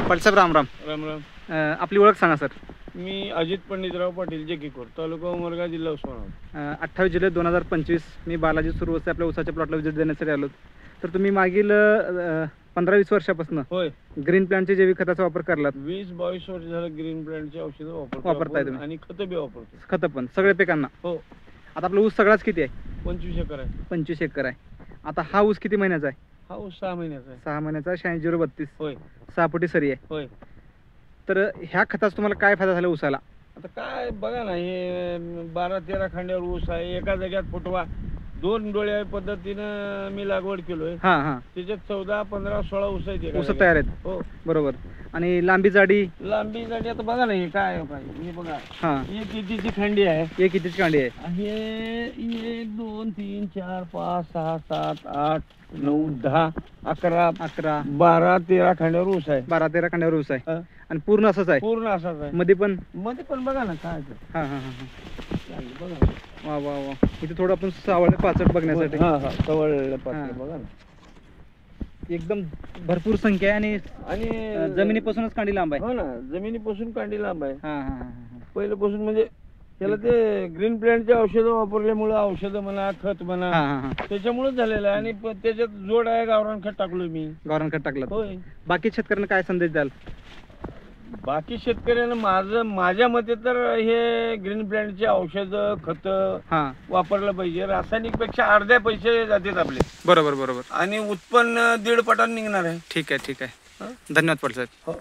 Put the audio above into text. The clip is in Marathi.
पाटील राम राम. राम राम. आपली ओळख सांगा सर. मी अजित पंडितराव पाटील जेकीकोट, तालुका उमरगा, जिल्हा उस्मानाबाद. 28 जुलै 2025 मी बालाजी सुरवसे आपल्या उसाच्या प्लॉटला विजिट देण्यासाठी आलो. तर तुम्ही मागील 15-20 वर्षापासून होय, ग्रीन प्लांटचे जैविक खताचा वापर करलात. 20-22 वर्ष झालं ग्रीन प्लांटचे औषधं वापरताय तुम्ही? आणि खतं बी वापरतो. खतं पण सगळ्या पिकांना? हो. आता आपला ऊस सगळाच किती आहे? 25 एकर आहे. 25 एकर आहे. आता हा ऊस किती महिन्याचा आहे? हा ऊस 6 महिन्याचा आहे. 6 महिन्याचा. 86-032 होय 6 फुटी सरी आहे. होय. तर ह्या खताचा तुम्हाला काय फायदा झाला ऊसाला? आता काय बघा ना, हे 12-13 खांड्यावर ऊस आहे. एका जाग्यात फुटवा 2 डोळ्या पद्धतीनं मी लागवड केलोय. हां हां. त्याच्यात 14, 15, 16 ऊस आहेत. ऊस तयार आहेत. हो बरोबर. आणि लांबी जाडी? लांबी जाडी आता बघा ना, हे काय हे बघा, हां, ही कितीची खंडी आहे. एक कितीची कांडी आहे? हे 1 2 3 4 5 6 7 8 9 10 11 11 12 13 खांड्यावर ऊस आहे. 12-13 कांड्यावर ऊस आहे. हा. आणि पूर्ण असंच आहे? पूर्ण असाच आहे. मध्ये पण? मध्ये पण बघा ना काय ते. हां हां हां हां. चालेल, बघा. वा वा वा. इथे थोडं आपण सावळे पाचट बघण्यासाठी. हा हा, सवळलेलं पात्र हा. बघा ना. एकदम भरपूर संख्या आहे आणि आणि जमिनीपासूनच कांडी लांब आहे. हो ना, जमिनीपासून कांडी लांब आहे. हां हां हां हां. पहिल्यापासून म्हणजे त्याला ते ग्रीन प्लॅन्टचे औषधं वापरल्यामुळे, औषधं म्हणा, खत म्हणा, हां हां हां. त्याच्यामुळेच झालेलं आहे. आणि त्याच्यात जोड आहे, गावरान खत टाकलोय मी. गावरान खत टाकलं. होय. बाकी शेतकऱ्यांना काय संदेश द्याल? बाकी शेतकऱ्यांना माझ्या मते तर हे ग्रीन प्लॅन्टचे औषधं, खतं हां, वापरलं पाहिजे. रासायनिक पेक्षा अर्ध्या पैसे जातात आपले, बरोबर बरोबर. आणि उत्पन्न 1.5 पटाने निघणार आहे. ठीक आहे ठीक आहे. धन्यवाद पाटील साहेब. हो.